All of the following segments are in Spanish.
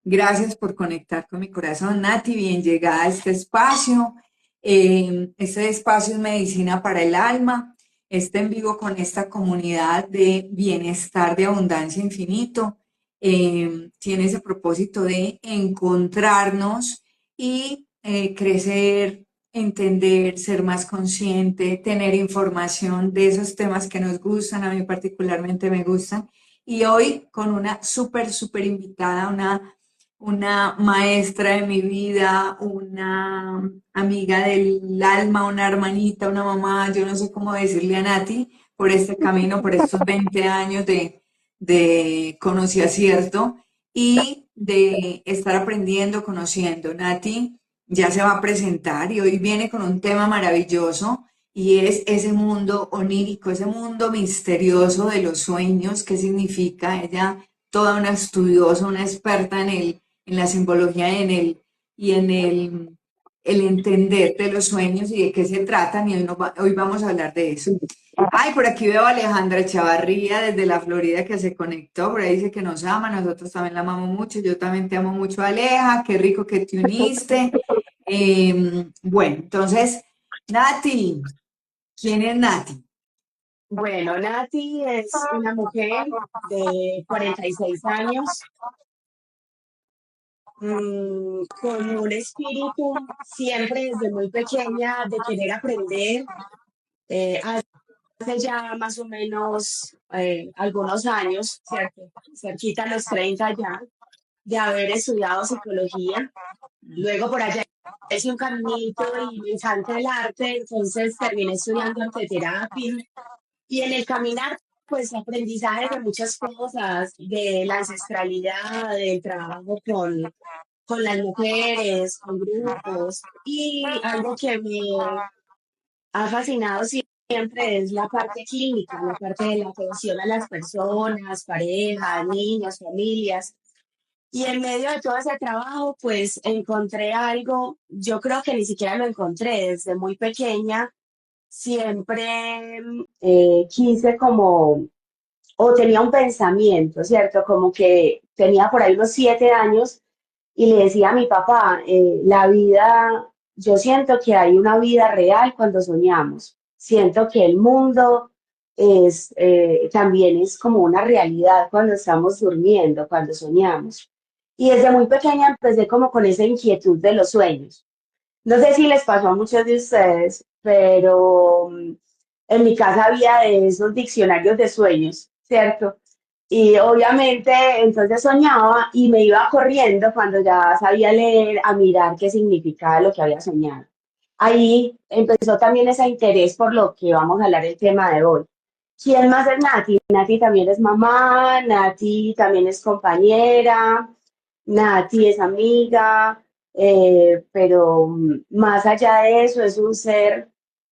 Gracias por conectar con mi corazón, Nati. Bien llegada a este espacio. Este espacio es medicina para el alma. Está en vivo con esta comunidad de bienestar, de abundancia infinito. Tiene ese propósito de encontrarnos y crecer, entender, ser más consciente, tener información de esos temas que nos gustan. A mí particularmente me gustan. Y hoy con una súper invitada, una maestra de mi vida, una amiga del alma, una hermanita, una mamá, yo no sé cómo decirle a Nati, por este camino, por estos 20 años de conocí acierto y de estar aprendiendo, conociendo. Nati ya se va a presentar y hoy viene con un tema maravilloso y es ese mundo onírico, ese mundo misterioso de los sueños. ¿Qué significa? Ella, toda una estudiosa, una experta en la simbología y en el entender de los sueños y de qué se tratan, y hoy vamos a hablar de eso. Ay, por aquí veo a Alejandra Chavarría desde la Florida que se conectó, por ahí dice que nos ama, nosotros también la amamos mucho, yo también te amo mucho, Aleja, qué rico que te uniste. Bueno, entonces, Nati, ¿quién es Nati? Bueno, Nati es una mujer de 46 años, con un espíritu siempre desde muy pequeña de querer aprender. Hace ya más o menos algunos años, ¿cierto? Cerquita a los 30 ya, de haber estudiado psicología. Luego por allá hice un caminito y me encanta el arte, entonces terminé estudiando arteterapia. Y en el caminar, pues aprendizaje de muchas cosas, de la ancestralidad, del trabajo con las mujeres, con grupos. Y algo que me ha fascinado siempre es la parte clínica, la parte de la atención a las personas, parejas, niños, familias. Y en medio de todo ese trabajo, pues encontré algo, yo creo que ni siquiera lo encontré desde muy pequeña. Siempre quise como o tenía un pensamiento, ¿cierto? Como que tenía por ahí unos 7 años y le decía a mi papá, la vida, yo siento que hay una vida real cuando soñamos, siento que el mundo también es como una realidad cuando estamos durmiendo, cuando soñamos. Y desde muy pequeña empecé como con esa inquietud de los sueños. No sé si les pasó a muchos de ustedes, pero en mi casa había de esos diccionarios de sueños, ¿cierto? Y obviamente entonces soñaba y me iba corriendo cuando ya sabía leer a mirar qué significaba lo que había soñado. Ahí empezó también ese interés por lo que vamos a hablar el tema de hoy. ¿Quién más es Nati? Nati también es mamá, Nati también es compañera, Nati es amiga, pero más allá de eso es un ser,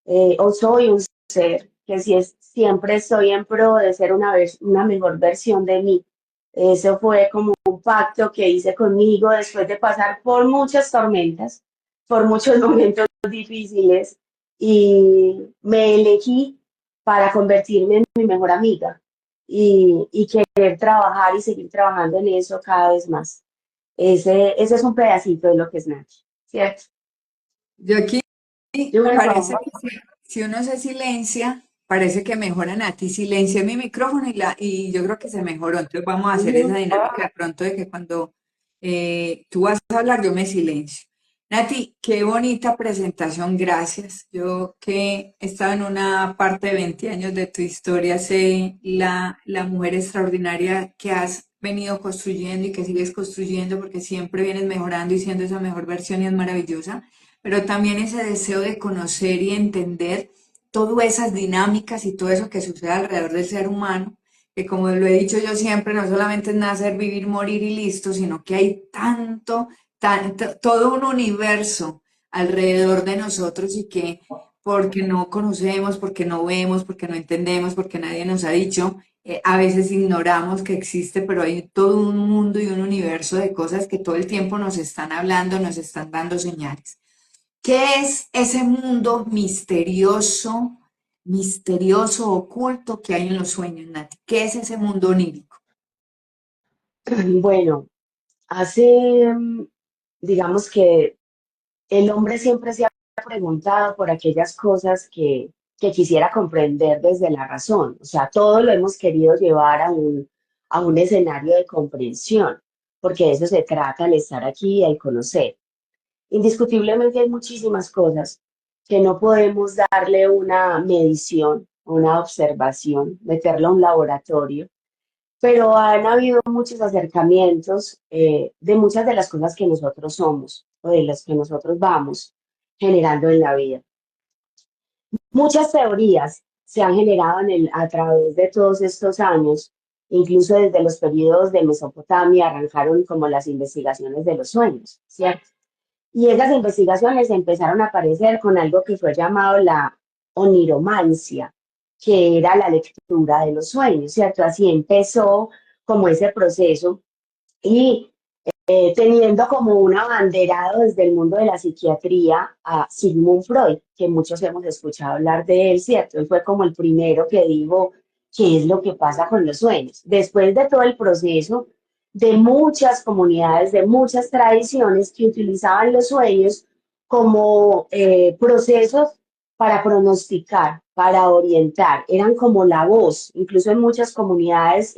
o soy un ser, que si es, siempre estoy en pro de ser una mejor versión de mí. Eso fue como un pacto que hice conmigo después de pasar por muchas tormentas, por muchos momentos difíciles, y me elegí para convertirme en mi mejor amiga y querer trabajar y seguir trabajando en eso cada vez más. Ese es un pedacito de lo que es Nachi, ¿cierto? Yo aquí Yo me parece pongo, que si uno se silencia, parece que mejora Nati. Silencié mi micrófono y yo creo que se mejoró. Entonces vamos a hacer esa ujú, dinámica de pronto de que cuando tú vas a hablar, yo me silencio. Nati, qué bonita presentación, gracias. Yo que he estado en una parte de 20 años de tu historia, sé la mujer extraordinaria que has venido construyendo y que sigues construyendo porque siempre vienes mejorando y siendo esa mejor versión y es maravillosa, pero también ese deseo de conocer y entender todas esas dinámicas y todo eso que sucede alrededor del ser humano, que como lo he dicho yo siempre, no solamente es nacer, vivir, morir y listo, sino que hay tanto, todo un universo alrededor de nosotros y que porque no conocemos, porque no vemos, porque no entendemos, porque nadie nos ha dicho, a veces ignoramos que existe, pero hay todo un mundo y un universo de cosas que todo el tiempo nos están hablando, nos están dando señales. ¿Qué es ese mundo misterioso, oculto que hay en los sueños, Nati? ¿Qué es ese mundo onírico? bueno, Hace, digamos que el hombre siempre se ha preguntado por aquellas cosas que quisiera comprender desde la razón. O sea, todo lo hemos querido llevar a un escenario de comprensión, porque de eso se trata al estar aquí y al conocer. Indiscutiblemente hay muchísimas cosas que no podemos darle una medición, una observación, meterlo a un laboratorio, pero han habido muchos acercamientos de muchas de las cosas que nosotros somos o de las que nosotros vamos generando en la vida. Muchas teorías se han generado a través de todos estos años, incluso desde los periodos de Mesopotamia arrancaron como las investigaciones de los sueños, ¿cierto? Y esas investigaciones empezaron a aparecer con algo que fue llamado la oniromancia, que era la lectura de los sueños, ¿cierto? Así empezó como ese proceso y teniendo como un abanderado desde el mundo de la psiquiatría a Sigmund Freud, que muchos hemos escuchado hablar de él, ¿cierto? Él fue como el primero que dijo qué es lo que pasa con los sueños. Después de todo el proceso de muchas comunidades, de muchas tradiciones que utilizaban los sueños como procesos para pronosticar, para orientar, eran como la voz, incluso en muchas comunidades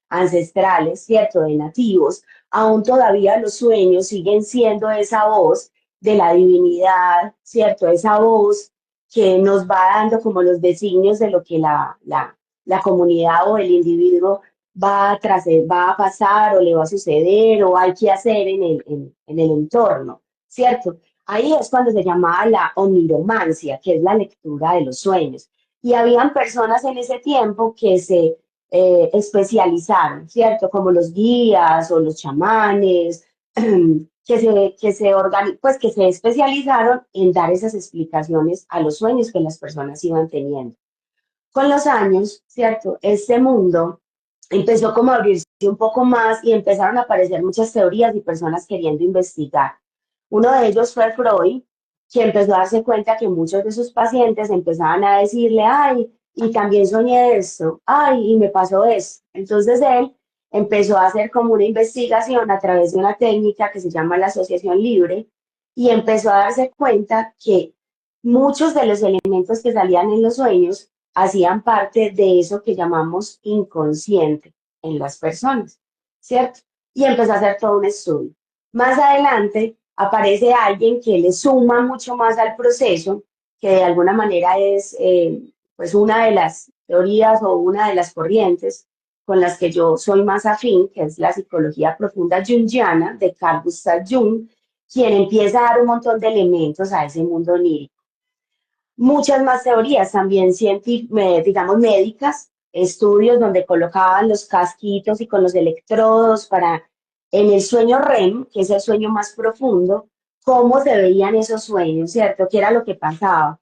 ancestrales, ¿cierto? De nativos aún todavía los sueños siguen siendo esa voz de la divinidad, ¿cierto? Esa voz que nos va dando como los designios de lo que la comunidad o el individuo va a pasar o le va a suceder o hay que hacer en el entorno, ¿cierto? Ahí es cuando se llamaba la oniromancia, que es la lectura de los sueños. Y habían personas en ese tiempo que se especializaron, ¿cierto? Como los guías o los chamanes, pues que se especializaron en dar esas explicaciones a los sueños que las personas iban teniendo. Con los años, ¿cierto? Este mundo empezó como a abrirse un poco más y empezaron a aparecer muchas teorías y personas queriendo investigar. Uno de ellos fue Freud, que empezó a darse cuenta que muchos de sus pacientes empezaban a decirle, ay, y también soñé esto, ay, y me pasó eso. Entonces él empezó a hacer como una investigación a través de una técnica que se llama la asociación libre y empezó a darse cuenta que muchos de los elementos que salían en los sueños hacían parte de eso que llamamos inconsciente en las personas, ¿cierto? Y empezó a hacer todo un estudio. Más adelante aparece alguien que le suma mucho más al proceso, que de alguna manera es pues una de las teorías o una de las corrientes con las que yo soy más afín, que es la psicología profunda junguiana de Carl Gustav Jung, quien empieza a dar un montón de elementos a ese mundo onírico. Muchas más teorías también digamos médicas, estudios donde colocaban los casquitos y con los electrodos para en el sueño REM, que es el sueño más profundo, cómo se veían esos sueños, ¿cierto? ¿Qué era lo que pasaba?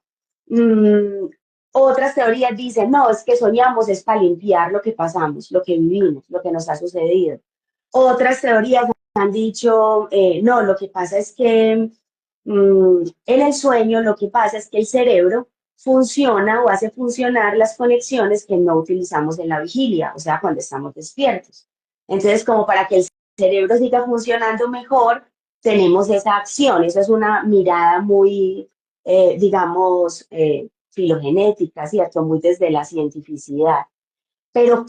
Mm, otras teorías dicen, no, es que soñamos es para limpiar lo que pasamos, lo que vivimos, lo que nos ha sucedido. Otras teorías han dicho, no, lo que pasa es que en el sueño lo que pasa es que el cerebro funciona o hace funcionar las conexiones que no utilizamos en la vigilia, o sea, cuando estamos despiertos. Entonces, como para que el cerebro siga funcionando mejor, tenemos esa acción. Eso es una mirada muy, digamos, filogenética, ¿cierto? Muy desde la cientificidad. Pero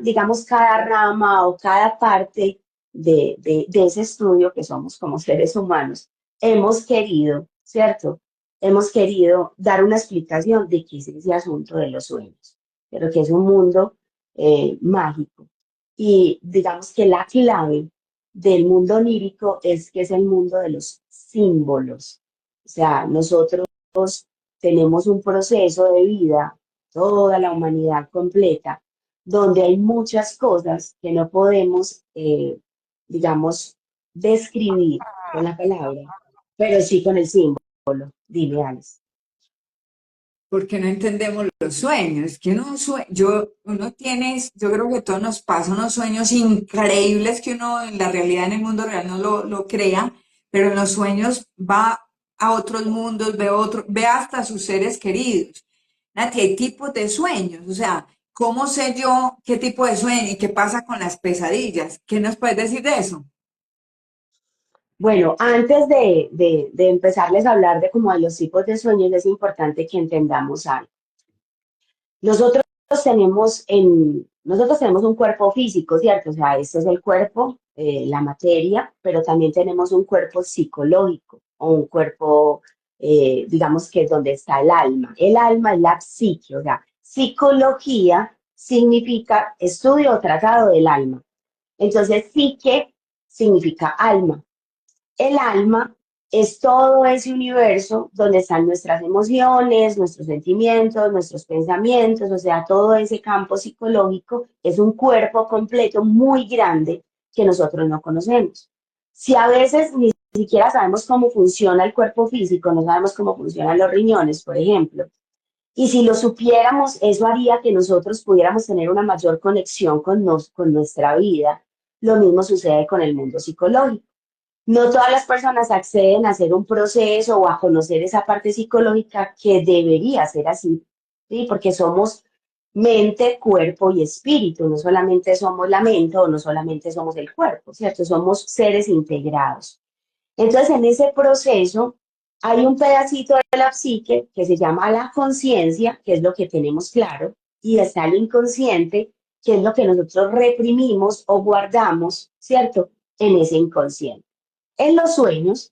digamos, cada rama o cada parte de ese estudio que somos como seres humanos, hemos querido, ¿cierto? Hemos querido dar una explicación de qué es ese asunto de los sueños, pero que es un mundo mágico. Y digamos que la clave del mundo onírico es que es el mundo de los símbolos. O sea, nosotros tenemos un proceso de vida, toda la humanidad completa, donde hay muchas cosas que no podemos, digamos, describir con la palabra, pero sí con el símbolo. Dime, Alice. Porque no entendemos los sueños, que uno tiene, yo creo que todos nos pasan unos sueños increíbles que uno en la realidad, en el mundo real no lo crea, pero en los sueños va a otros mundos, ve hasta sus seres queridos. Nati, hay tipos de sueños, o sea, ¿cómo sé yo qué tipo de sueño y qué pasa con las pesadillas? ¿Qué nos puedes decir de eso? Bueno, antes de empezarles a hablar de como de los tipos de sueños, es importante que entendamos algo. Nosotros nosotros tenemos un cuerpo físico, ¿cierto? O sea, este es el cuerpo, la materia, pero también tenemos un cuerpo psicológico o un cuerpo, digamos que es donde está el alma. El alma es la psique, o sea, psicología significa estudio o tratado del alma. Entonces, psique significa alma. El alma es todo ese universo donde están nuestras emociones, nuestros sentimientos, nuestros pensamientos, o sea, todo ese campo psicológico es un cuerpo completo muy grande que nosotros no conocemos. Si a veces ni siquiera sabemos cómo funciona el cuerpo físico, no sabemos cómo funcionan los riñones, por ejemplo, y si lo supiéramos, eso haría que nosotros pudiéramos tener una mayor conexión con nuestra vida. Lo mismo sucede con el mundo psicológico. No todas las personas acceden a hacer un proceso o a conocer esa parte psicológica que debería ser así, ¿sí? Porque somos mente, cuerpo y espíritu, no solamente somos la mente o no solamente somos el cuerpo, ¿cierto? Somos seres integrados. Entonces, en ese proceso hay un pedacito de la psique que se llama la conciencia, que es lo que tenemos claro, y está el inconsciente, que es lo que nosotros reprimimos o guardamos, ¿cierto? En ese inconsciente. En los sueños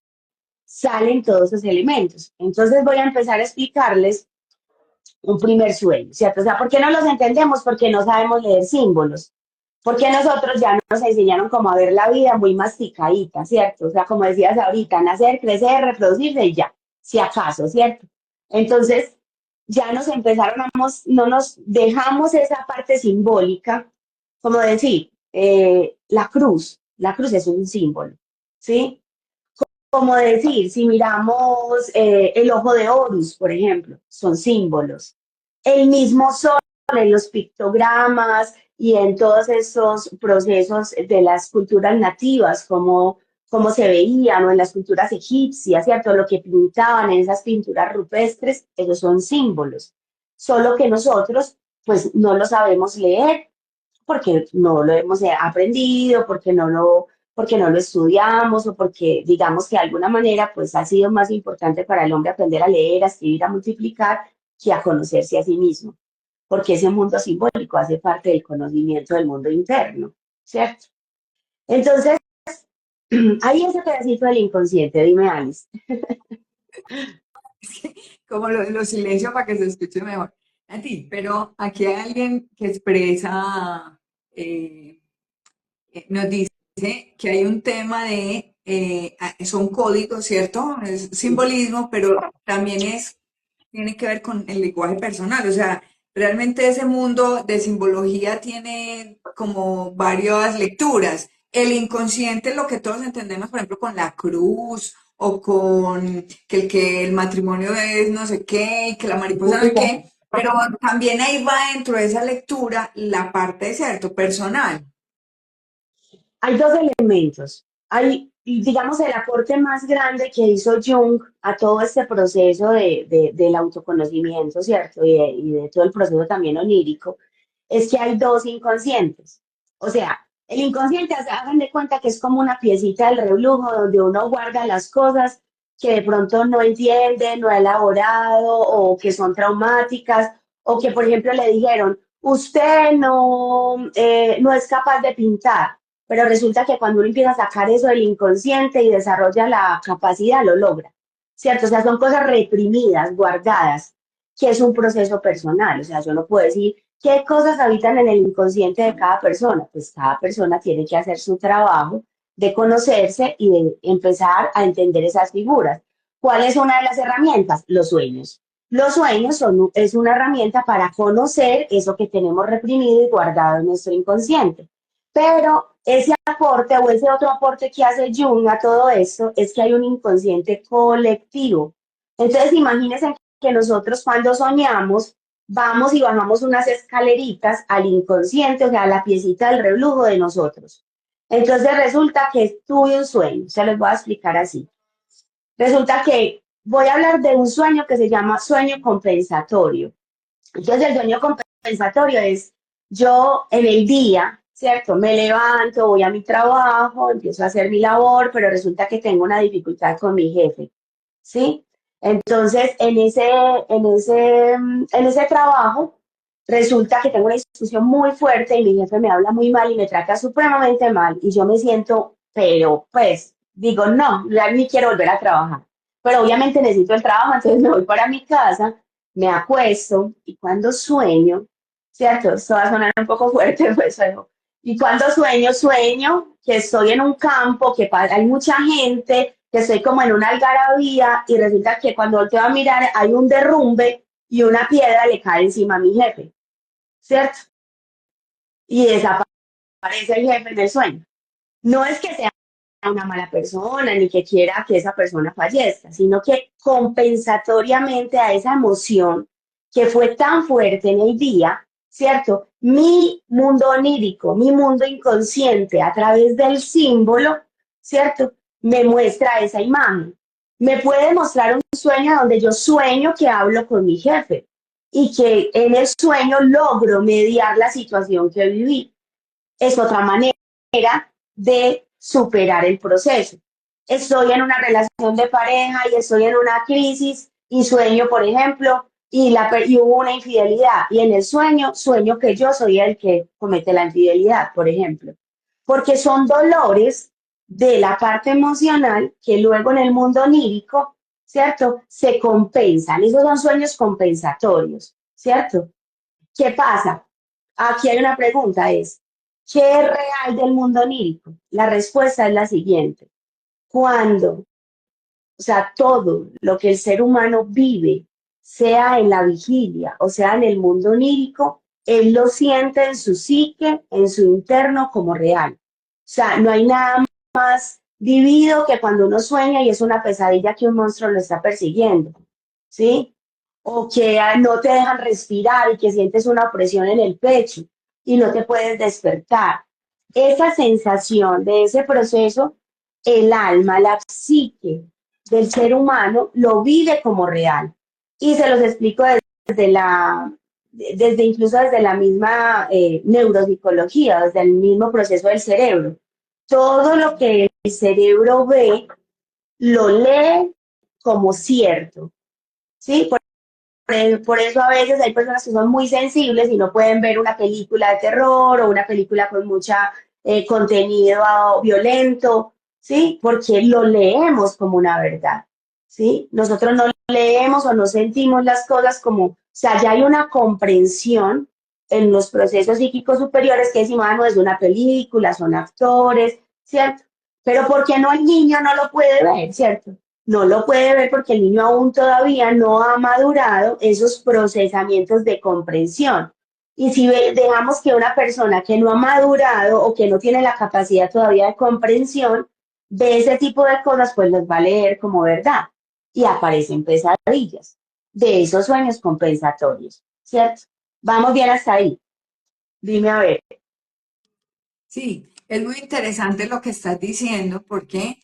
salen todos esos elementos. Entonces voy a empezar a explicarles un primer sueño, ¿cierto? O sea, ¿por qué no los entendemos? Porque no sabemos leer símbolos. Porque nosotros ya nos enseñaron como a ver la vida muy masticadita, ¿cierto? O sea, como decías ahorita, nacer, crecer, reproducirse y ya, si acaso, ¿cierto? Entonces, ya nos empezaron a, no nos dejamos esa parte simbólica, como decir, la cruz es un símbolo, ¿sí? Como decir, si miramos el ojo de Horus, por ejemplo, son símbolos. El mismo sol en los pictogramas y en todos esos procesos de las culturas nativas, como se veían, o en las culturas egipcias, ¿cierto? Lo que pintaban en esas pinturas rupestres, esos son símbolos. Solo que nosotros, pues, no lo sabemos leer porque no lo hemos aprendido, porque no lo estudiamos o porque digamos que de alguna manera pues ha sido más importante para el hombre aprender a leer, a escribir, a multiplicar que a conocerse a sí mismo, porque ese mundo simbólico hace parte del conocimiento del mundo interno, ¿cierto? Entonces, ahí ese pedacito del inconsciente, dime Alice. Como lo silencio para que se escuche mejor. A ti, pero aquí hay alguien que expresa, eh, nos dice que hay un tema de, son códigos, ¿cierto? Es simbolismo, pero también tiene que ver con el lenguaje personal. O sea, realmente ese mundo de simbología tiene como varias lecturas. El inconsciente, lo que todos entendemos, por ejemplo, con la cruz o con que el matrimonio es no sé qué y que la mariposa no sé qué, pero también ahí va dentro de esa lectura la parte, ¿cierto? Personal. Hay dos elementos. Hay, digamos, el aporte más grande que hizo Jung a todo este proceso del autoconocimiento, ¿cierto? Y de todo el proceso también onírico, es que hay dos inconscientes. O sea, el inconsciente, hagan de cuenta que es como una piecita del reblujo donde uno guarda las cosas que de pronto no entiende, no ha elaborado o que son traumáticas o que, por ejemplo, le dijeron, usted no es capaz de pintar, pero resulta que cuando uno empieza a sacar eso del inconsciente y desarrolla la capacidad, lo logra, ¿cierto? O sea, son cosas reprimidas, guardadas, que es un proceso personal. O sea, yo no puedo decir qué cosas habitan en el inconsciente de cada persona. Pues cada persona tiene que hacer su trabajo de conocerse y de empezar a entender esas figuras. ¿Cuál es una de las herramientas? Los sueños. Los sueños es una herramienta para conocer eso que tenemos reprimido y guardado en nuestro inconsciente. Pero ese aporte o ese otro aporte que hace Jung a todo esto es que hay un inconsciente colectivo. Entonces, imagínense que nosotros cuando soñamos vamos y bajamos unas escaleritas al inconsciente, o sea, a la piecita del reblujo de nosotros. Entonces resulta que tuve un sueño, se los voy a explicar así. Resulta que voy a hablar de un sueño que se llama sueño compensatorio. Entonces el sueño compensatorio es yo en el día, ¿cierto? Me levanto, voy a mi trabajo, empiezo a hacer mi labor, pero resulta que tengo una dificultad con mi jefe, ¿sí? Entonces, en ese trabajo, resulta que tengo una discusión muy fuerte y mi jefe me habla muy mal y me trata supremamente mal y yo me siento, pero pues, digo, no, ya ni quiero volver a trabajar. Pero obviamente necesito el trabajo, entonces me voy para mi casa, me acuesto y cuando sueño, ¿cierto? Esto va a sonar un poco fuerte, pues, y cuando sueño que estoy en un campo, que hay mucha gente, que estoy como en una algarabía y resulta que cuando volteo a mirar hay un derrumbe y una piedra le cae encima a mi jefe, ¿cierto? Y desaparece el jefe en el sueño. No es que sea una mala persona ni que quiera que esa persona fallezca, sino que compensatoriamente a esa emoción que fue tan fuerte en el día, ¿cierto? Mi mundo onírico, mi mundo inconsciente, a través del símbolo, ¿cierto? Me muestra esa imagen. Me puede mostrar un sueño donde yo sueño que hablo con mi jefe y que en el sueño logro mediar la situación que viví. Es otra manera de superar el proceso. Estoy en una relación de pareja y estoy en una crisis y sueño, por ejemplo, y hubo una infidelidad y en el sueño que yo soy el que comete la infidelidad, por ejemplo, porque son dolores de la parte emocional que luego en el mundo onírico, ¿cierto? Se compensan. Esos son sueños compensatorios, ¿cierto? ¿Qué pasa? Aquí hay una pregunta, es, ¿qué es real del mundo onírico? La respuesta es la siguiente. Cuando, o sea, todo lo que el ser humano vive, sea en la vigilia o sea en el mundo onírico, él lo siente en su psique, en su interno como real. O sea, no hay nada más vivido que cuando uno sueña y es una pesadilla que un monstruo lo está persiguiendo, ¿sí? O que no te dejan respirar y que sientes una opresión en el pecho y no te puedes despertar. Esa sensación de ese proceso, el alma, la psique del ser humano lo vive como real. Y se los explico desde incluso desde la misma neuropsicología, desde el mismo proceso del cerebro. Todo lo que el cerebro ve, lo lee como cierto, ¿sí? Por eso a veces hay personas que son muy sensibles y no pueden ver una película de terror o una película con mucha contenido violento, ¿sí? Porque lo leemos como una verdad, ¿sí? Nosotros no leemos o no sentimos las cosas como, o sea, ya hay una comprensión en los procesos psíquicos superiores que decimos, ah, no es una película, son actores, ¿cierto? Pero ¿por qué no el niño no lo puede ver, ¿cierto? No lo puede ver porque el niño aún todavía no ha madurado esos procesamientos de comprensión. Y si dejamos que una persona que no ha madurado o que no tiene la capacidad todavía de comprensión ve ese tipo de cosas, pues los va a leer como verdad. Y aparecen pesadillas de esos sueños compensatorios, ¿cierto? Vamos bien hasta ahí. Dime a ver. Sí, es muy interesante lo que estás diciendo, porque,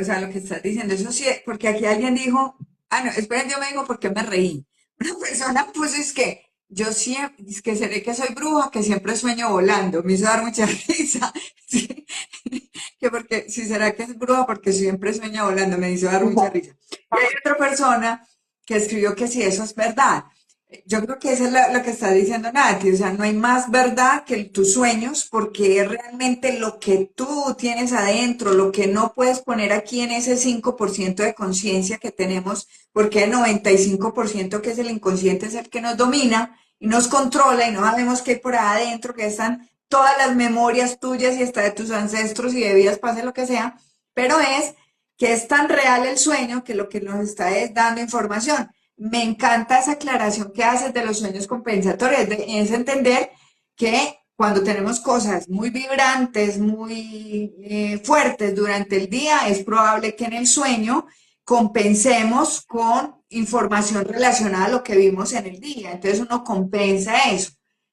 o sea, lo que estás diciendo, eso sí, porque aquí alguien dijo, ah, no, esperen, yo me digo por qué me reí. Una persona puso es que yo siempre, es que seré que soy bruja, que siempre sueño volando, me hizo dar mucha risa, sí, que porque, si será que es bruja, porque siempre sueña volando, me hizo dar mucha risa. Y hay otra persona que escribió que si eso es verdad. Yo creo que eso es lo que está diciendo Nati, o sea, no hay más verdad que tus sueños porque es realmente lo que tú tienes adentro, lo que no puedes poner aquí en ese 5% de conciencia que tenemos, porque el 95% que es el inconsciente es el que nos domina y nos controla y no sabemos qué hay por ahí adentro, que están todas las memorias tuyas y hasta de tus ancestros y de vidas pase lo que sea, pero es que es tan real el sueño que lo que nos está es dando información. Me encanta esa aclaración que haces de los sueños compensatorios, es entender que cuando tenemos cosas muy vibrantes, muy fuertes durante el día, es probable que en el sueño compensemos con información relacionada a lo que vimos en el día. Entonces uno compensa eso.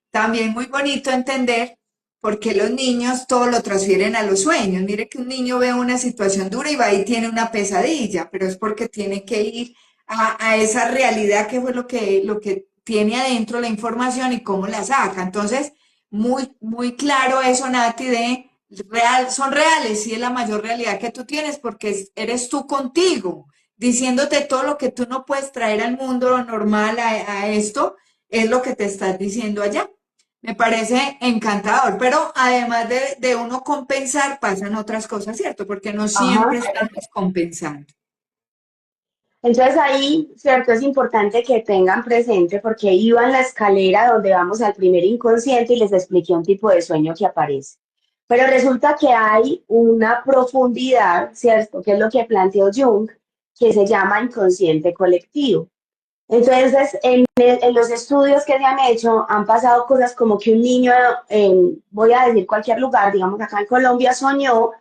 También muy bonito entender por qué los niños todo lo transfieren a los sueños. Mire que un niño ve una situación dura y va y tiene una pesadilla, pero es porque tiene que ir a esa realidad que fue lo que tiene adentro la información y cómo la saca. Entonces, muy claro eso, Nati, de son reales, sí es la mayor realidad que tú tienes porque eres tú contigo, diciéndote todo lo que tú no puedes traer al mundo normal a esto, es lo que te estás diciendo allá. Me parece encantador, pero además de uno compensar, pasan otras cosas, ¿cierto? Porque no siempre Ajá. estamos compensando. Entonces ahí, cierto, es importante que tengan presente porque iba en la escalera donde vamos al primer inconsciente y les expliqué un tipo de sueño que aparece. Pero resulta que hay una profundidad, ¿cierto? Que es lo que planteó Jung, que se llama inconsciente colectivo. Entonces, en los estudios que se han hecho, han pasado cosas como que un niño, voy a decir cualquier lugar, digamos acá en Colombia, soñó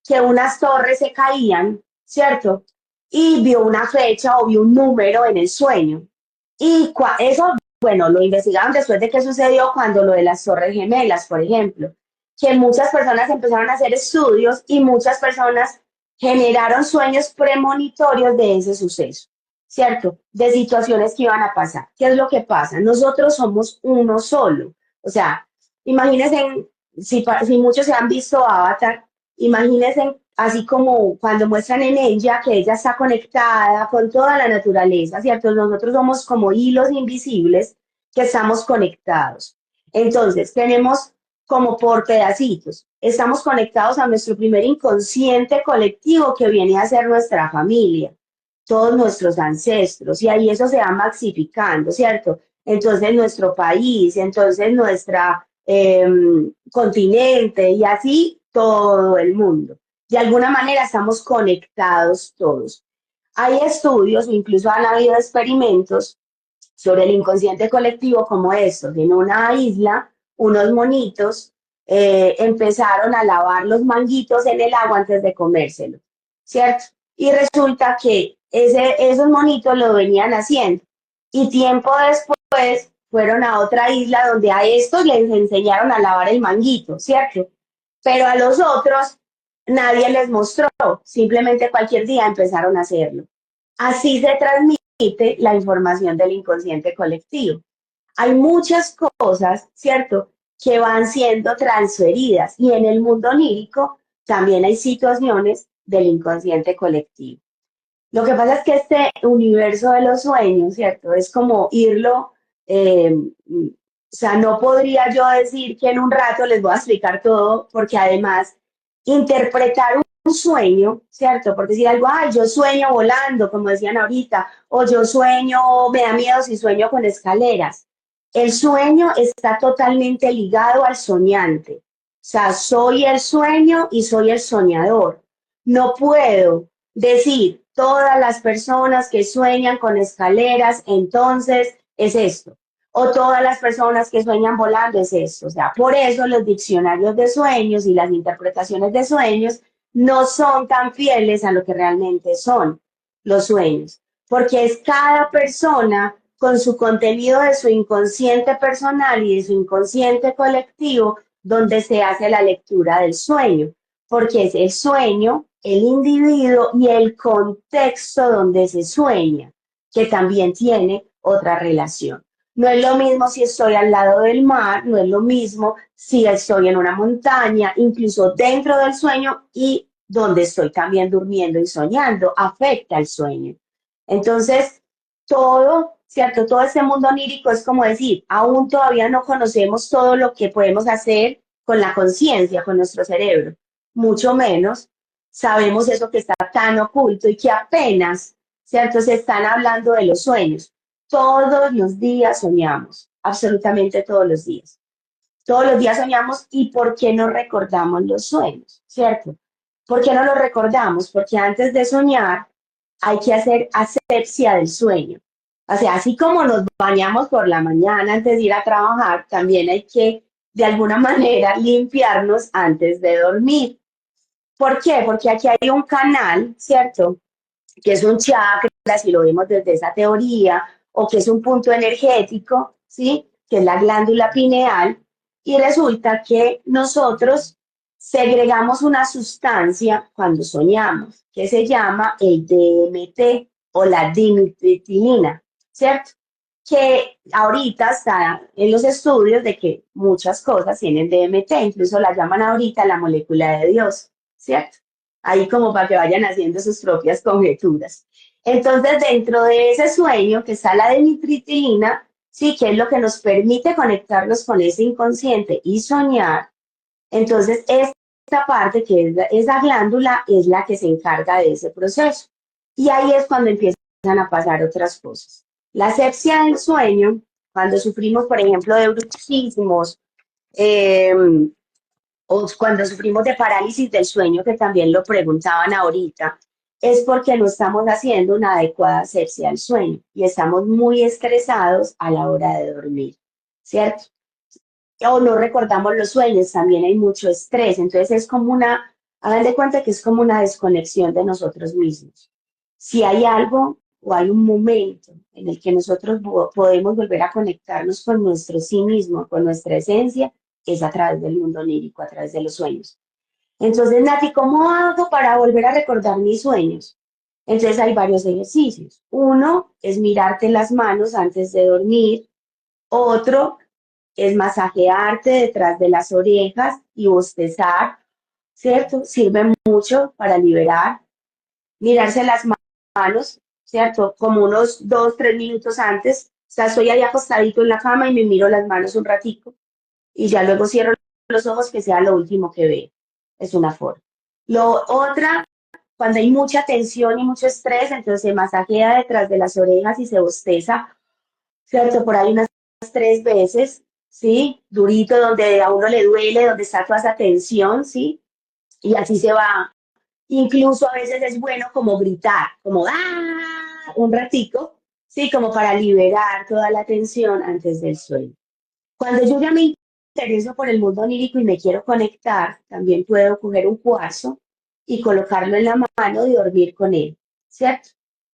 que unas torres se caían, ¿cierto? Y vio una fecha o vio un número en el sueño. Y eso, bueno, lo investigaron después de que sucedió cuando lo de las torres gemelas, por ejemplo, que muchas personas empezaron a hacer estudios y muchas personas generaron sueños premonitorios de ese suceso. ¿Cierto? De situaciones que iban a pasar. ¿Qué es lo que pasa? Nosotros somos uno solo. O sea, imagínense, si muchos se han visto Avatar, imagínense así como cuando muestran en ella que ella está conectada con toda la naturaleza, ¿cierto? Nosotros somos como hilos invisibles que estamos conectados. Entonces, tenemos como por pedacitos. Estamos conectados a nuestro primer inconsciente colectivo que viene a ser nuestra familia, todos nuestros ancestros, y ahí eso se va maxificando, ¿cierto? Entonces nuestro país, entonces nuestra continente y así todo el mundo. De alguna manera estamos conectados todos. Hay estudios, o incluso han habido experimentos sobre el inconsciente colectivo como estos. En una isla, unos monitos empezaron a lavar los manguitos en el agua antes de comérselo, ¿cierto? Y resulta que esos monitos lo venían haciendo. Y tiempo después fueron a otra isla donde a estos les enseñaron a lavar el manguito, ¿cierto? Pero a los otros nadie les mostró, simplemente cualquier día empezaron a hacerlo. Así se transmite la información del inconsciente colectivo. Hay muchas cosas, ¿cierto?, que van siendo transferidas y en el mundo onírico también hay situaciones del inconsciente colectivo. Lo que pasa es que este universo de los sueños, ¿cierto? Es como irlo, o sea, no podría yo decir que en un rato les voy a explicar todo, porque además interpretar un sueño, ¿cierto? Por decir algo, ay, yo sueño volando, como decían ahorita, o yo sueño, me da miedo si sueño con escaleras. El sueño está totalmente ligado al soñante. O sea, soy el sueño y soy el soñador. No puedo decir todas las personas que sueñan con escaleras, entonces es esto. O todas las personas que sueñan volando es esto. O sea, por eso los diccionarios de sueños y las interpretaciones de sueños no son tan fieles a lo que realmente son los sueños. Porque es cada persona con su contenido de su inconsciente personal y de su inconsciente colectivo donde se hace la lectura del sueño. Porque es el sueño, el individuo y el contexto donde se sueña, que también tiene otra relación. No es lo mismo si estoy al lado del mar, no es lo mismo si estoy en una montaña, incluso dentro del sueño y donde estoy también durmiendo y soñando, afecta el sueño. Entonces, todo, ¿cierto? Todo este mundo onírico es como decir, aún todavía no conocemos todo lo que podemos hacer con la conciencia, con nuestro cerebro, mucho menos sabemos eso que está tan oculto y que apenas, ¿cierto? Se están hablando de los sueños. Todos los días soñamos, absolutamente todos los días. Todos los días soñamos y ¿por qué no recordamos los sueños? ¿Cierto? ¿Por qué no los recordamos? Porque antes de soñar hay que hacer asepsia del sueño. O sea, así como nos bañamos por la mañana antes de ir a trabajar, también hay que de alguna manera limpiarnos antes de dormir. ¿Por qué? Porque aquí hay un canal, ¿cierto? Que es un chakra, si lo vemos desde esa teoría, o que es un punto energético, ¿sí? Que es la glándula pineal, y resulta que nosotros segregamos una sustancia cuando soñamos, que se llama el DMT o la dimitriptilina, ¿cierto? que ahorita está en los estudios de que muchas cosas tienen DMT, incluso la llaman ahorita la molécula de Dios, ¿cierto? Ahí como para que vayan haciendo sus propias conjeturas. Entonces, dentro de ese sueño que está la denitritilina, sí, que es lo que nos permite conectarnos con ese inconsciente y soñar, entonces esta parte que es esa glándula es la que se encarga de ese proceso. Y ahí es cuando empiezan a pasar otras cosas. La asepsia del sueño, cuando sufrimos, por ejemplo, de bruxismos, eh, o cuando sufrimos de parálisis del sueño, que también lo preguntaban ahorita, es porque no estamos haciendo una adecuada asepsia del sueño y estamos muy estresados a la hora de dormir, ¿cierto? O no recordamos los sueños, también hay mucho estrés, entonces es como una, hagan de cuenta que es como una desconexión de nosotros mismos. Si hay algo o hay un momento en el que nosotros podemos volver a conectarnos con nuestro sí mismo, con nuestra esencia, es a través del mundo onírico, a través de los sueños. Entonces, Nati, ¿cómo hago para volver a recordar mis sueños? Entonces hay varios ejercicios. Uno es mirarte las manos antes de dormir. Otro es masajearte detrás de las orejas y bostezar, ¿cierto? Sirve mucho para liberar. Mirarse las manos, ¿cierto? Como unos 2, 3 minutos antes. O sea, estoy ahí acostadito en la cama y me miro las manos un ratico y ya luego cierro los ojos que sea lo último que veo. Es una forma. Lo otra, cuando hay mucha tensión y mucho estrés, entonces se masajea detrás de las orejas y se bosteza, ¿cierto? Por ahí unas 3 veces, ¿sí? Durito, donde a uno le duele, donde está toda esa tensión, ¿sí? Y así se va. Incluso a veces es bueno como gritar, como ¡ah! Un ratico, ¿sí? Como para liberar toda la tensión antes del sueño. Cuando yo ya me intereso por el mundo onírico y me quiero conectar, también puedo coger un cuarzo y colocarlo en la mano y dormir con él, ¿cierto?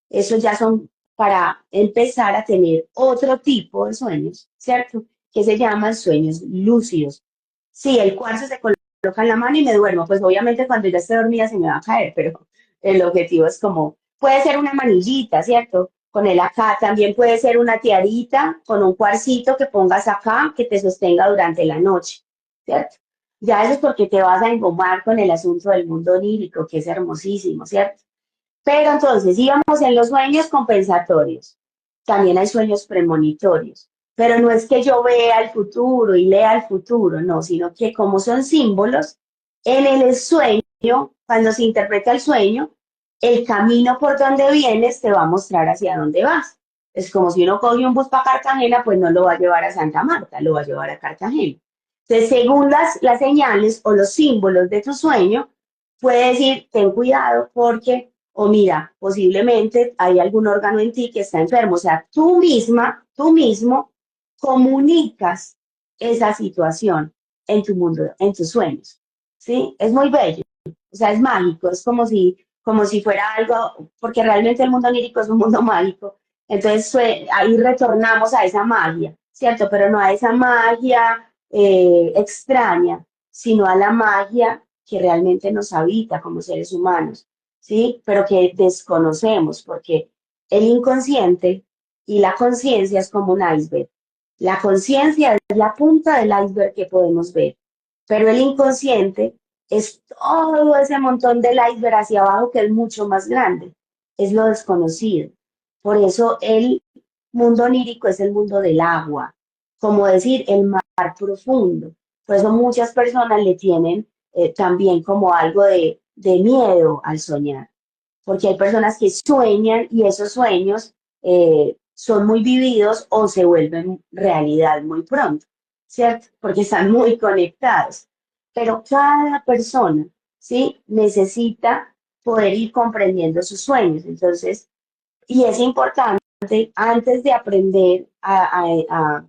Eso ya son para empezar a tener otro tipo de sueños, ¿cierto? Que se llaman sueños lúcidos. Sí, el cuarzo se coloca en la mano y me duermo, pues obviamente cuando ya esté dormida se me va a caer, pero el objetivo es como, puede ser una manillita, ¿cierto? Con él acá también puede ser una tiarita con un cuarcito que pongas acá que te sostenga durante la noche, ¿cierto? Ya eso es porque te vas a engomar con el asunto del mundo onírico, que es hermosísimo, ¿cierto? Pero entonces íbamos en los sueños compensatorios. También hay sueños premonitorios. Pero no es que yo vea el futuro y lea el futuro, no, sino que como son símbolos, en el sueño, cuando se interpreta el sueño, el camino por donde vienes te va a mostrar hacia dónde vas. Es como si uno coge un bus para Cartagena, pues no lo va a llevar a Santa Marta, lo va a llevar a Cartagena. Entonces, según las señales o los símbolos de tu sueño, puede decir, ten cuidado porque, o mira, posiblemente hay algún órgano en ti que está enfermo. O sea, tú misma, tú mismo comunicas esa situación en tu mundo, en tus sueños. ¿Sí? Es muy bello. O sea, es mágico, es como si fuera algo, porque realmente el mundo onírico es un mundo mágico. Entonces, ahí retornamos a esa magia, ¿cierto? Pero no a esa magia extraña, sino a la magia que realmente nos habita como seres humanos, ¿sí? Pero que desconocemos, porque el inconsciente y la conciencia es como un iceberg. La conciencia es la punta del iceberg que podemos ver, pero el inconsciente es todo ese montón del iceberg hacia abajo que es mucho más grande, es lo desconocido. Por eso el mundo onírico es el mundo del agua, como decir el mar profundo. Por eso muchas personas le tienen también como algo de miedo al soñar, porque hay personas que sueñan y esos sueños son muy vividos o se vuelven realidad muy pronto, ¿cierto? Porque están muy conectados. Pero cada persona, ¿sí? Necesita poder ir comprendiendo sus sueños. Entonces, y es importante, antes de aprender a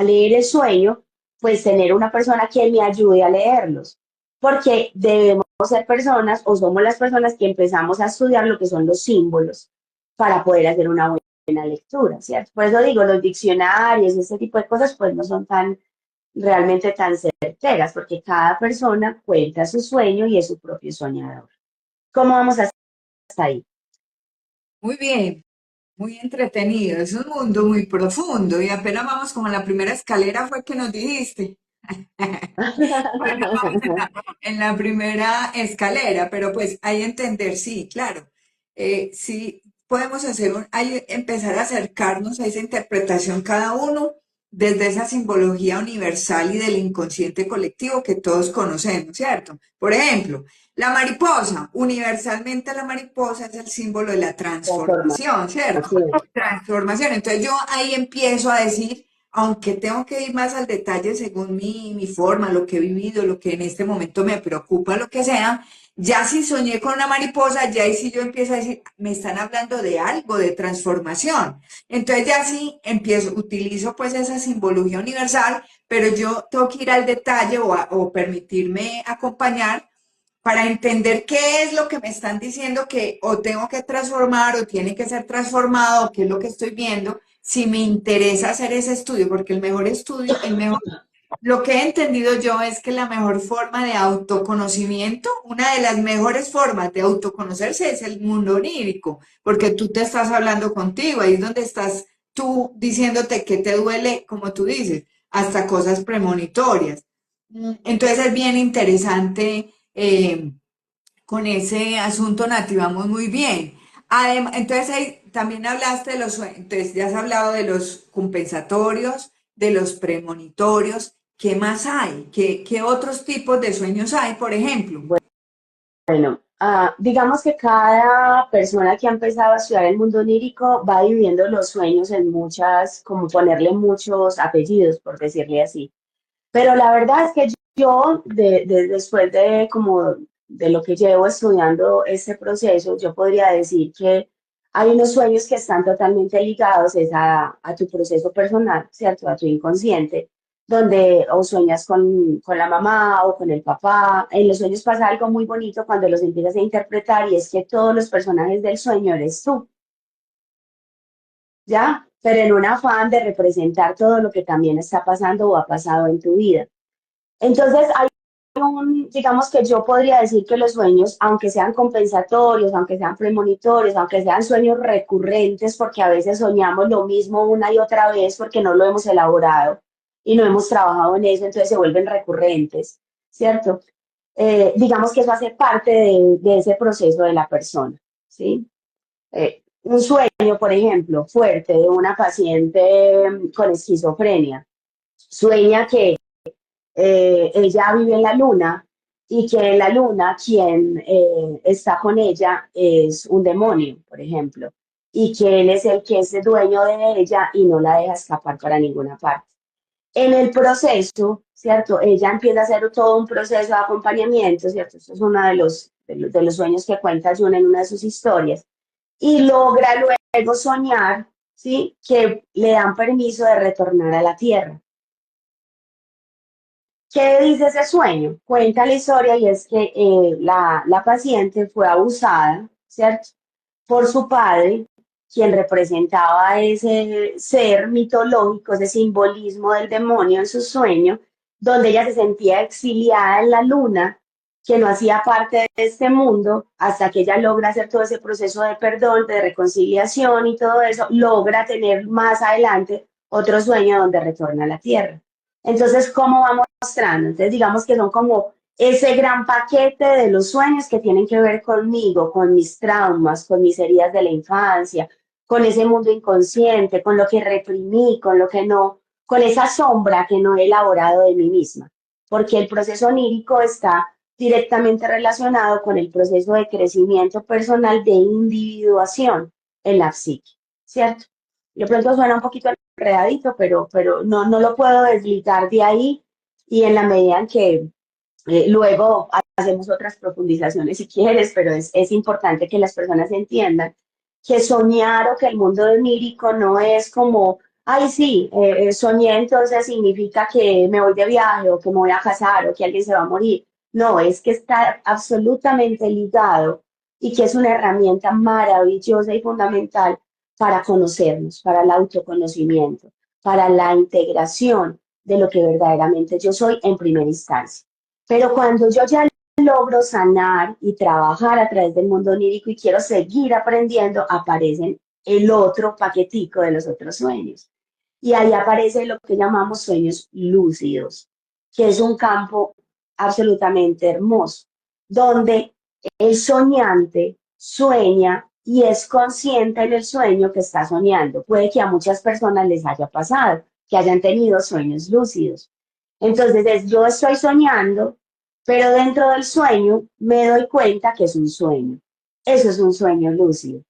leer el sueño, pues tener una persona que me ayude a leerlos, porque debemos ser personas o somos las personas que empezamos a estudiar lo que son los símbolos para poder hacer una buena lectura, ¿cierto? Por eso digo, los diccionarios, ese tipo de cosas, pues no son tan realmente tan certeras, porque cada persona cuenta su sueño y es su propio soñador. ¿Cómo vamos hasta ahí? Muy bien. Muy entretenido, es un mundo muy profundo y apenas vamos como en la primera escalera fue que nos dijiste. Bueno, vamos en la primera escalera, pero pues hay que entender, sí, claro. Sí, podemos hacer hay empezar a acercarnos a esa interpretación cada uno desde esa simbología universal y del inconsciente colectivo que todos conocemos, ¿cierto? Por ejemplo, la mariposa, universalmente la mariposa es el símbolo de la transformación, ¿cierto? Transformación. Transformación. Entonces yo ahí empiezo a decir aunque tengo que ir más al detalle según mi forma, lo que he vivido, lo que en este momento me preocupa, lo que sea, ya si soñé con una mariposa, ya ahí sí yo empiezo a decir, me están hablando de algo, de transformación. Entonces ya sí empiezo, utilizo pues esa simbología universal, pero yo tengo que ir al detalle o permitirme acompañar para entender qué es lo que me están diciendo que o tengo que transformar o tiene que ser transformado, o qué es lo que estoy viendo, si me interesa hacer ese estudio, porque el mejor estudio, lo que he entendido yo es que la mejor forma de autoconocimiento, una de las mejores formas de autoconocerse es el mundo onírico, porque tú te estás hablando contigo, ahí es donde estás tú diciéndote que te duele, como tú dices, hasta cosas premonitorias. Entonces es bien interesante con ese asunto nativamos muy bien. Además, entonces también hablaste de los sueños, entonces ya has hablado de los compensatorios, de los premonitorios. ¿Qué más hay? ¿Qué otros tipos de sueños hay, por ejemplo? Bueno, digamos que cada persona que ha empezado a estudiar el mundo onírico va dividiendo los sueños en muchas, como ponerle muchos apellidos, por decirle así. Pero la verdad es que yo, después de como de lo que llevo estudiando este proceso, yo podría decir que hay unos sueños que están totalmente ligados es a tu proceso personal, ¿cierto? A tu inconsciente, donde o sueñas con la mamá o con el papá. En los sueños pasa algo muy bonito cuando los empiezas a interpretar y es que todos los personajes del sueño eres tú, ¿ya? Pero en un afán de representar todo lo que también está pasando o ha pasado en tu vida. Entonces, hay digamos que yo podría decir que los sueños, aunque sean compensatorios, aunque sean premonitorios, aunque sean sueños recurrentes, porque a veces soñamos lo mismo una y otra vez porque no lo hemos elaborado y no hemos trabajado en eso, entonces se vuelven recurrentes, ¿cierto? Digamos que eso hace parte de ese proceso de la persona, ¿sí? Un sueño, por ejemplo, fuerte de una paciente con esquizofrenia. Sueña que ella vive en la luna y que en la luna quien está con ella es un demonio, por ejemplo, y que él es el que es el dueño de ella y no la deja escapar para ninguna parte. En el proceso, ¿cierto? Ella empieza a hacer todo un proceso de acompañamiento, ¿cierto? Eso es uno de los sueños que cuenta June en una de sus historias, y logra luego soñar, ¿sí? Que le dan permiso de retornar a la Tierra. ¿Qué dice ese sueño? Cuenta la historia y es que la paciente fue abusada, ¿cierto? Por su padre, quien representaba ese ser mitológico, ese simbolismo del demonio en su sueño, donde ella se sentía exiliada en la luna, que no hacía parte de este mundo, hasta que ella logra hacer todo ese proceso de perdón, de reconciliación y todo eso, logra tener más adelante otro sueño donde retorna a la tierra. Entonces, ¿cómo vamos mostrando? Entonces, digamos que son como ese gran paquete de los sueños que tienen que ver conmigo, con mis traumas, con mis heridas de la infancia, con ese mundo inconsciente, con lo que reprimí, con lo que no, con esa sombra que no he elaborado de mí misma, porque el proceso onírico está directamente relacionado con el proceso de crecimiento personal de individuación en la psique, ¿cierto? De pronto suena un poquito enredadito, pero no, no lo puedo desligar de ahí y en la medida en que luego hacemos otras profundizaciones si quieres, pero es importante que las personas entiendan que soñar o que el mundo onírico no es como, ay, sí, soñé, entonces significa que me voy de viaje o que me voy a casar o que alguien se va a morir. No, es que está absolutamente ligado y que es una herramienta maravillosa y fundamental para conocernos, para el autoconocimiento, para la integración de lo que verdaderamente yo soy en primera instancia. Pero cuando yo ya logro sanar y trabajar a través del mundo onírico y quiero seguir aprendiendo, aparecen el otro paquetico de los otros sueños. Y ahí aparece lo que llamamos sueños lúcidos, que es un campo absolutamente hermoso, donde el soñante sueña y es consciente en el sueño que está soñando. Puede que a muchas personas les haya pasado, que hayan tenido sueños lúcidos. Entonces, yo estoy soñando, pero dentro del sueño me doy cuenta que es un sueño. Eso es un sueño lúcido.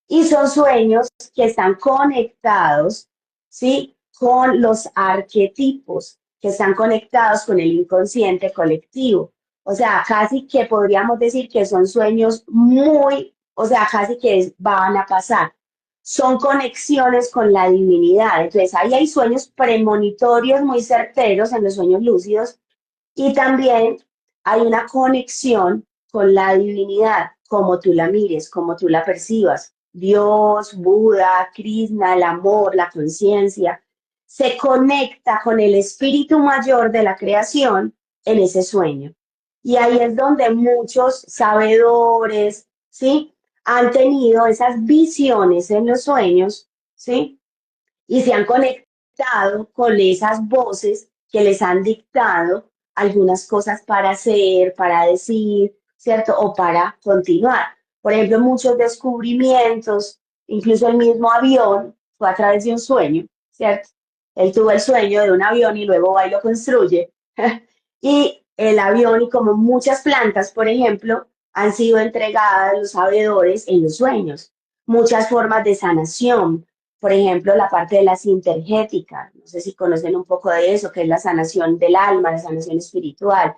Y son sueños que están conectados, ¿sí? Con los arquetipos, que están conectados con el inconsciente colectivo. O sea, casi que podríamos decir que son sueños muy, o sea, casi que van a pasar. Son conexiones con la divinidad. Entonces, ahí hay sueños premonitorios muy certeros en los sueños lúcidos y también hay una conexión con la divinidad, como tú la mires, como tú la percibas. Dios, Buda, Krishna, el amor, la conciencia, se conecta con el espíritu mayor de la creación en ese sueño. Y ahí es donde muchos sabedores, ¿sí? Han tenido esas visiones en los sueños, ¿sí? Y se han conectado con esas voces que les han dictado algunas cosas para hacer, para decir, ¿cierto? O para continuar. Por ejemplo, muchos descubrimientos, incluso el mismo avión fue a través de un sueño, ¿cierto? Él tuvo el sueño de un avión y luego va y lo construye. Y el avión, y como muchas plantas, por ejemplo, han sido entregadas a los sabedores en los sueños. Muchas formas de sanación, por ejemplo, la parte de la sintergética, no sé si conocen un poco de eso, que es la sanación del alma, la sanación espiritual.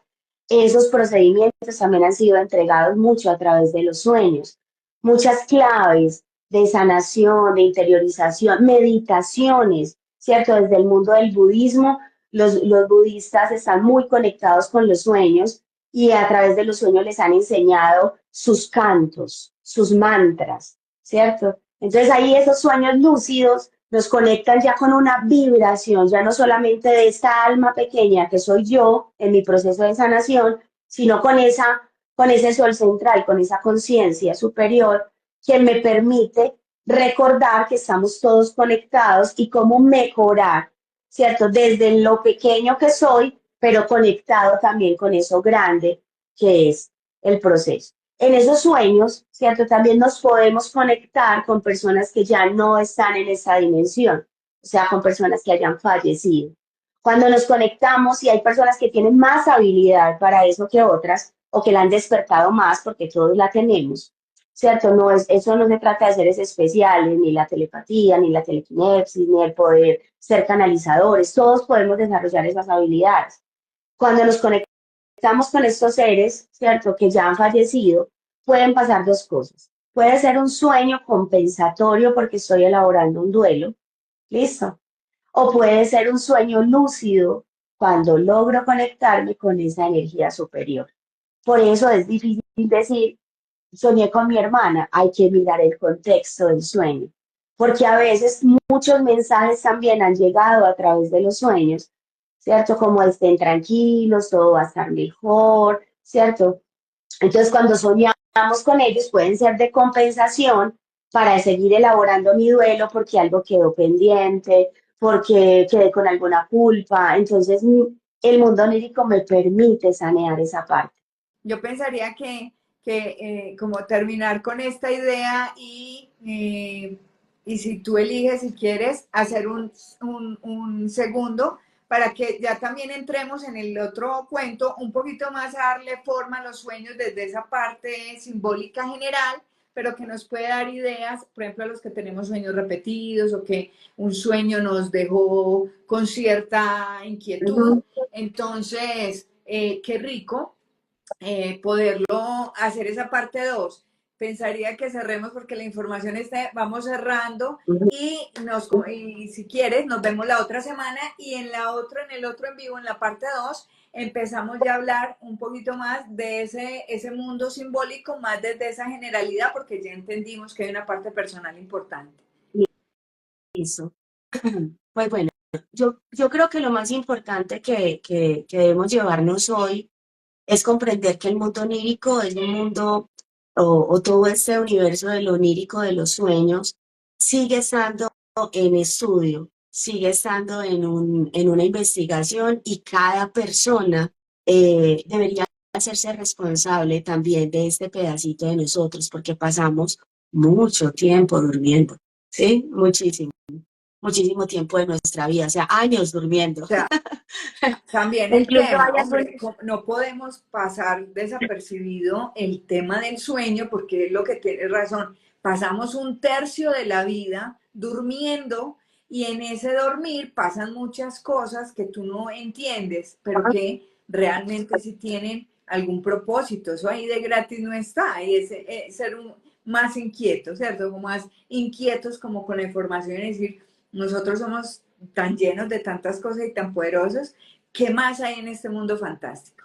Esos procedimientos también han sido entregados mucho a través de los sueños. Muchas claves de sanación, de interiorización, meditaciones, ¿cierto? Desde el mundo del budismo, los budistas están muy conectados con los sueños y a través de los sueños les han enseñado sus cantos, sus mantras, ¿cierto? Entonces ahí esos sueños lúcidos nos conectan ya con una vibración, ya no solamente de esta alma pequeña que soy yo en mi proceso de sanación, sino con ese sol central, con esa conciencia superior que me permite recordar que estamos todos conectados y cómo mejorar, ¿cierto? Desde lo pequeño que soy, pero conectado también con eso grande que es el proceso. En esos sueños, ¿cierto? También nos podemos conectar con personas que ya no están en esa dimensión, o sea, con personas que hayan fallecido. Cuando nos conectamos y hay personas que tienen más habilidad para eso que otras, o que la han despertado más, porque todos la tenemos, ¿cierto? No es, eso no se trata de seres especiales, ni la telepatía, ni la telequinesis, ni el poder ser canalizadores, todos podemos desarrollar esas habilidades. Cuando nos conectamos con estos seres, ¿cierto? Que ya han fallecido, pueden pasar dos cosas. Puede ser un sueño compensatorio porque estoy elaborando un duelo, ¿listo? O puede ser un sueño lúcido cuando logro conectarme con esa energía superior. Por eso es difícil decir, soñé con mi hermana, hay que mirar el contexto del sueño, porque a veces muchos mensajes también han llegado a través de los sueños, ¿cierto? Como estén tranquilos, todo va a estar mejor, ¿cierto? Entonces, cuando soñamos con ellos, pueden ser de compensación para seguir elaborando mi duelo porque algo quedó pendiente, porque quedé con alguna culpa. Entonces, el mundo onírico me permite sanear esa parte. Yo pensaría que como terminar con esta idea y si tú eliges, si quieres, hacer un segundo para que ya también entremos en el otro cuento, un poquito más a darle forma a los sueños desde esa parte simbólica general, pero que nos puede dar ideas, por ejemplo, a los que tenemos sueños repetidos o que un sueño nos dejó con cierta inquietud. Ujú. Entonces, qué rico poderlo hacer esa parte 2. Pensaría que cerremos porque la información está, vamos cerrando y si quieres nos vemos la otra semana y en el otro en vivo, en la parte 2 empezamos ya a hablar un poquito más de ese mundo simbólico, más desde esa generalidad, porque ya entendimos que hay una parte personal importante. Listo. Pues bueno, yo creo que lo más importante que debemos llevarnos hoy es comprender que el mundo onírico es un mundo, o todo este universo de lo onírico, de los sueños, sigue estando en estudio, sigue estando en una investigación y cada persona debería hacerse responsable también de este pedacito de nosotros, porque pasamos mucho tiempo durmiendo, ¿sí? Muchísimo, muchísimo tiempo de nuestra vida, o sea, años durmiendo. O sea, también el Incluso tema, hay hombre, algunos... no podemos pasar desapercibido el tema del sueño, porque es lo que tienes razón. Pasamos un tercio de la vida durmiendo y en ese dormir pasan muchas cosas que tú no entiendes, pero que realmente sí tienen algún propósito. Eso ahí de gratis no está. Y es ser más inquietos, ¿cierto? Como más inquietos como con la información y decir, nosotros somos tan llenos de tantas cosas y tan poderosos. ¿Qué más hay en este mundo fantástico?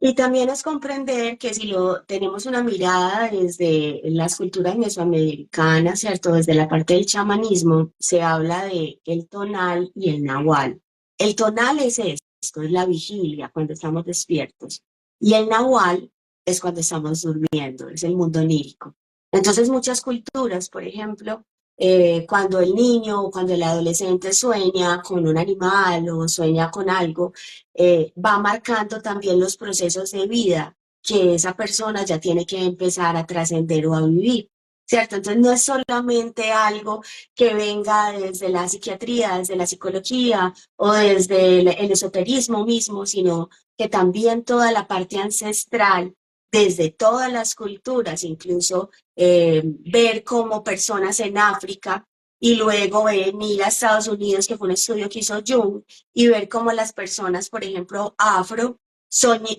Y también es comprender que si lo tenemos una mirada desde las culturas mesoamericanas, ¿cierto? Desde la parte del chamanismo, se habla de el tonal y el nahual. El tonal es esto, es la vigilia, cuando estamos despiertos. Y el nahual es cuando estamos durmiendo, es el mundo onírico. Entonces, muchas culturas, por ejemplo, cuando el niño o cuando el adolescente sueña con un animal o sueña con algo, va marcando también los procesos de vida que esa persona ya tiene que empezar a trascender o a vivir, ¿cierto? Entonces no es solamente algo que venga desde la psiquiatría, desde la psicología o desde el esoterismo mismo, sino que también toda la parte ancestral, desde todas las culturas, incluso ver cómo personas en África y luego venir a Estados Unidos, que fue un estudio que hizo Jung, y ver cómo las personas, por ejemplo, afro,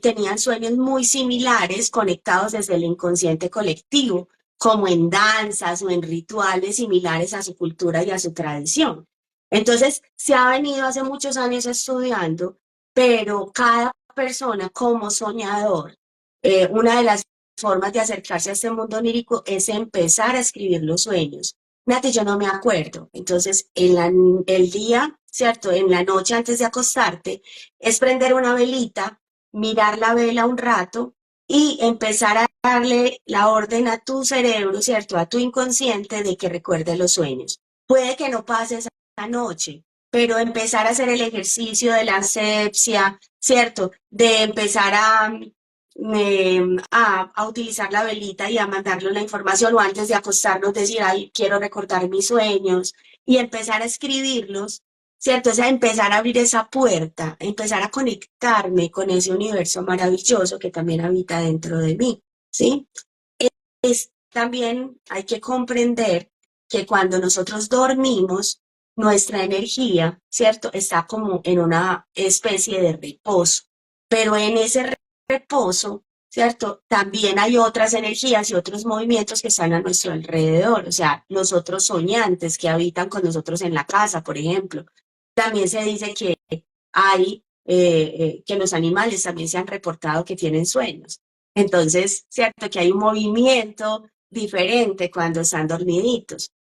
tenían sueños muy similares conectados desde el inconsciente colectivo, como en danzas o en rituales similares a su cultura y a su tradición. Entonces, se ha venido hace muchos años estudiando, pero cada persona como soñador, una de las formas de acercarse a este mundo onírico es empezar a escribir los sueños. Nati, yo no me acuerdo. Entonces, el día, ¿cierto? En la noche antes de acostarte, es prender una velita, mirar la vela un rato y empezar a darle la orden a tu cerebro, ¿cierto? A tu inconsciente de que recuerde los sueños. Puede que no pase esa noche, pero empezar a hacer el ejercicio de la asepsia, ¿cierto? De empezar a utilizar la velita y a mandarle la información o antes de acostarnos decir, ay, quiero recordar mis sueños y empezar a escribirlos, ¿cierto? Es a empezar a abrir esa puerta, empezar a conectarme con ese universo maravilloso que también habita dentro de mí, ¿sí? También hay que comprender que cuando nosotros dormimos, nuestra energía, ¿cierto? Está como en una especie de reposo, pero en ese reposo, ¿cierto? También hay otras energías y otros movimientos que están a nuestro alrededor, o sea, los otros soñantes que habitan con nosotros en la casa, por ejemplo. También se dice que hay, que los animales también se han reportado que tienen sueños. Entonces, cierto que hay un movimiento diferente cuando están dormiditos.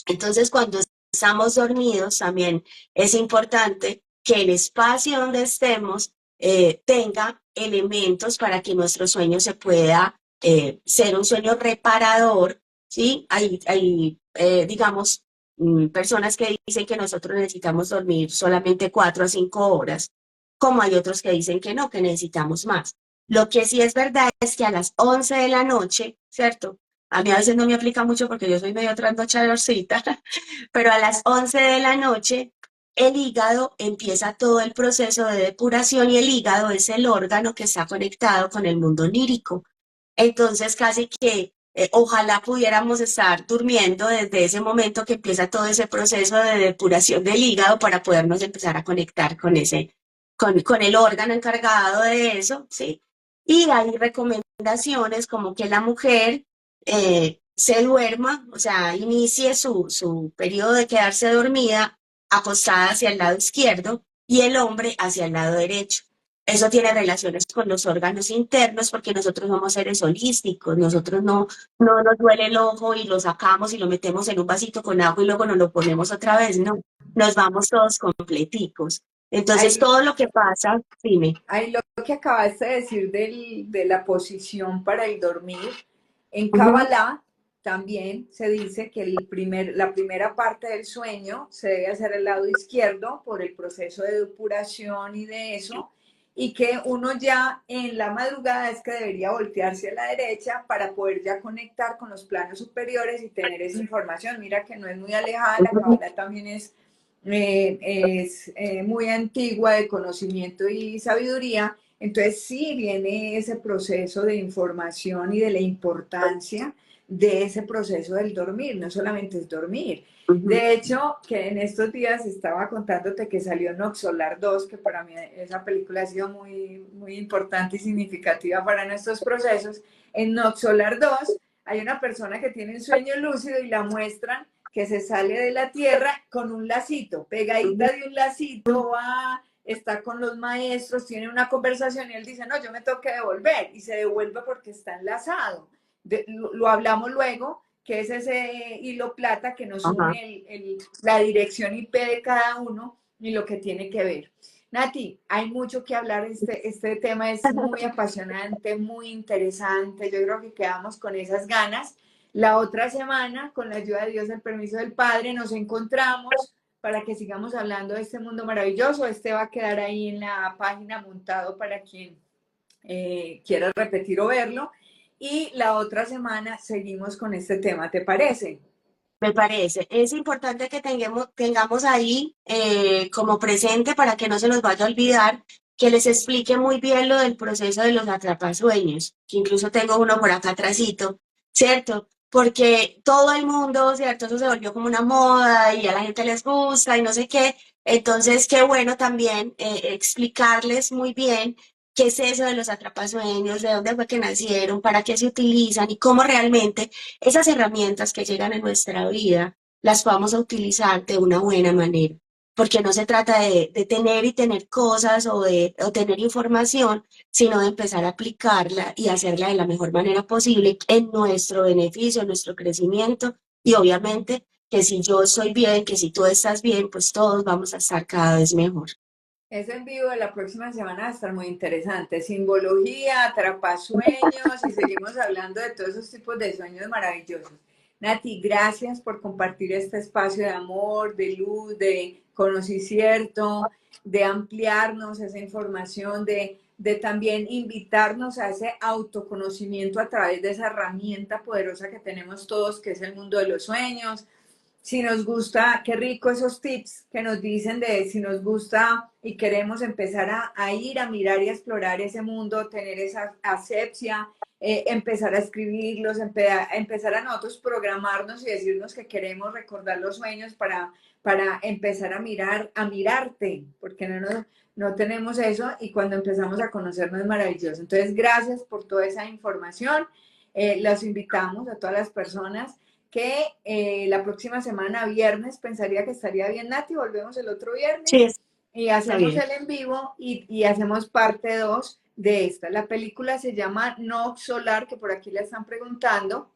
Entonces, cuando estamos dormidos, también es importante que el espacio donde estemos tenga elementos para que nuestro sueño se pueda ser un sueño reparador, ¿sí? Hay digamos, personas que dicen que nosotros necesitamos dormir solamente 4 a 5 horas, como hay otros que dicen que no, que necesitamos más. Lo que sí es verdad es que a las 11 de la noche, ¿cierto? A mí a veces no me aplica mucho porque yo soy medio trasnochadorcita, pero a las 11 de la noche el hígado empieza todo el proceso de depuración y el hígado es el órgano que está conectado con el mundo onírico. Entonces, casi que ojalá pudiéramos estar durmiendo desde ese momento que empieza todo ese proceso de depuración del hígado para podernos empezar a conectar con con el órgano encargado de eso, ¿sí? Y hay recomendaciones como que la mujer se duerma, o sea, inicie su periodo de quedarse dormida acostada hacia el lado izquierdo y el hombre hacia el lado derecho. Eso tiene relaciones con los órganos internos porque nosotros somos seres holísticos, nosotros no nos duele el ojo y lo sacamos y lo metemos en un vasito con agua y luego nos lo ponemos otra vez, no, nos vamos todos completicos. Entonces Ahí, todo lo que pasa, dime. ahí lo que acabaste de decir de la posición para el dormir, en Ujú, Kabbalah también se dice que la primera parte del sueño se debe hacer al lado izquierdo por el proceso de depuración y de eso, y que uno ya en la madrugada es que debería voltearse a la derecha para poder ya conectar con los planos superiores y tener esa información. Mira que no es muy alejada, la cábala también es muy antigua de conocimiento y sabiduría. Entonces sí viene ese proceso de información y de la importancia de ese proceso del dormir, no solamente es dormir. Ujú. De hecho, que en estos días estaba contándote que salió Noxolar 2, que para mí esa película ha sido muy, muy importante y significativa para nuestros procesos. En Noxolar 2 hay una persona que tiene un sueño lúcido y la muestran que se sale de la tierra con un lacito, pegadita de un lacito, va, está con los maestros, tiene una conversación y él dice, no, yo me tengo que devolver, y se devuelve porque está enlazado. Lo hablamos luego, que es ese hilo plata que nos Ajá. une la dirección IP de cada uno y lo que tiene que ver. Nati, hay mucho que hablar, este tema es muy apasionante, muy interesante, yo creo que quedamos con esas ganas. La otra semana, con la ayuda de Dios, el permiso del Padre, nos encontramos para que sigamos hablando de este mundo maravilloso. Este va a quedar ahí en la página montado para quien quiera repetir o verlo. Y la otra semana seguimos con este tema, ¿te parece? Me parece. Es importante que tengamos ahí como presente para que no se nos vaya a olvidar que les explique muy bien lo del proceso de los atrapasueños, que incluso tengo uno por acá atrásito, ¿cierto? Porque todo el mundo, ¿cierto? Eso se volvió como una moda y a la gente les gusta y no sé qué. Entonces, qué bueno también explicarles muy bien qué es eso de los atrapasueños, de dónde fue que nacieron, para qué se utilizan y cómo realmente esas herramientas que llegan en nuestra vida las vamos a utilizar de una buena manera, porque no se trata de tener y tener cosas o tener información, sino de empezar a aplicarla y hacerla de la mejor manera posible en nuestro beneficio, en nuestro crecimiento y obviamente que si yo estoy bien, que si tú estás bien, pues todos vamos a estar cada vez mejor. Ese en vivo de la próxima semana va a estar muy interesante. Simbología, atrapasueños y seguimos hablando de todos esos tipos de sueños maravillosos. Nati, gracias por compartir este espacio de amor, de luz, de conocimiento, de ampliarnos esa información, de también invitarnos a ese autoconocimiento a través de esa herramienta poderosa que tenemos todos, que es el mundo de los sueños. Si nos gusta, qué rico esos tips que nos dicen de si nos gusta y queremos empezar a ir a mirar y a explorar ese mundo, tener esa asepsia, empezar a escribirlos, empezar a nosotros programarnos y decirnos que queremos recordar los sueños para empezar a mirar, a mirarte, porque no tenemos eso y cuando empezamos a conocernos es maravilloso. Entonces, gracias por toda esa información. Los invitamos a todas las personas que la próxima semana, viernes, pensaría que estaría bien, Nati, volvemos el otro Sí, viernes y está hacemos bien. el en vivo y hacemos parte 2 de esta. La película se llama Nox Solar, que por aquí le están preguntando,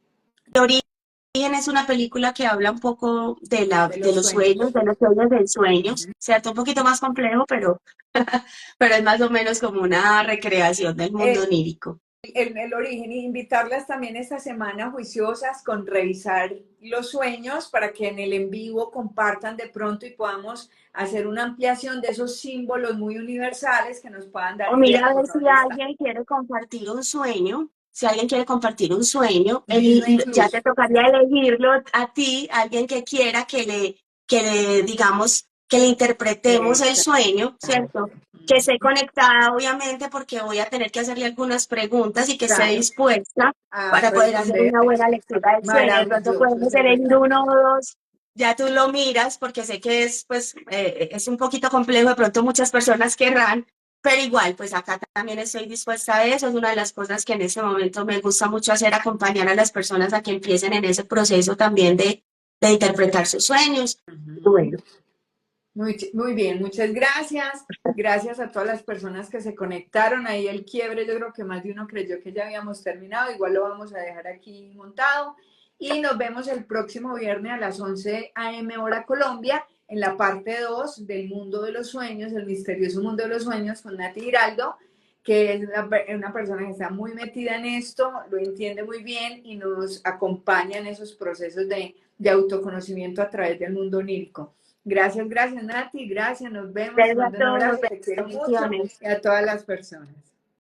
De Origen es una película que habla un poco de de los sueños. de los sueños del sueños, Ujú. ¿cierto? Un poquito más complejo, pero es más o menos como una recreación del mundo Eh, onírico. el origen y invitarlas también esta semana juiciosas con revisar los sueños para que en el en vivo compartan de pronto y podamos hacer una ampliación de esos símbolos muy universales que nos puedan O dar mira idea a ver por si dónde está. alguien quiere compartir un sueño, si alguien quiere compartir un sueño, Disney ya incluso. te tocaría elegirlo a ti, alguien que quiera digamos, que le interpretemos el sueño, ¿cierto? Exactamente. Que esté conectada, obviamente, porque voy a tener que hacerle algunas preguntas y que esté Claro, dispuesta a para poder hacer responder. una buena lectura del sueño. De pronto Maravilloso, podemos ese me elegir encanta. uno o dos. Ya tú lo miras porque sé que es, pues, es un poquito complejo, de pronto muchas personas querrán, pero igual, pues acá también estoy dispuesta a eso. Es una de las cosas que en ese momento me gusta mucho hacer, acompañar a las personas a que empiecen en ese proceso también de interpretar sus sueños. Ujú. Bueno, Muy bien, muchas gracias. Gracias a todas las personas que se conectaron. Ahí el quiebre, yo creo que más de uno creyó que ya habíamos terminado. Igual lo vamos a dejar aquí montado. Y nos vemos el próximo viernes a las 11 a.m. hora Colombia en la parte 2 del mundo de los sueños, el misterioso mundo de los sueños con Nati Giraldo. que es una persona que está muy metida en esto, lo entiende muy bien y nos acompaña en esos procesos de autoconocimiento a través del mundo onírico. Gracias, gracias Nati, gracias, nos vemos, te Gracias a mando un todos, nos abrazo, vemos. te quiero mucho Bendiciones. y a todas las personas.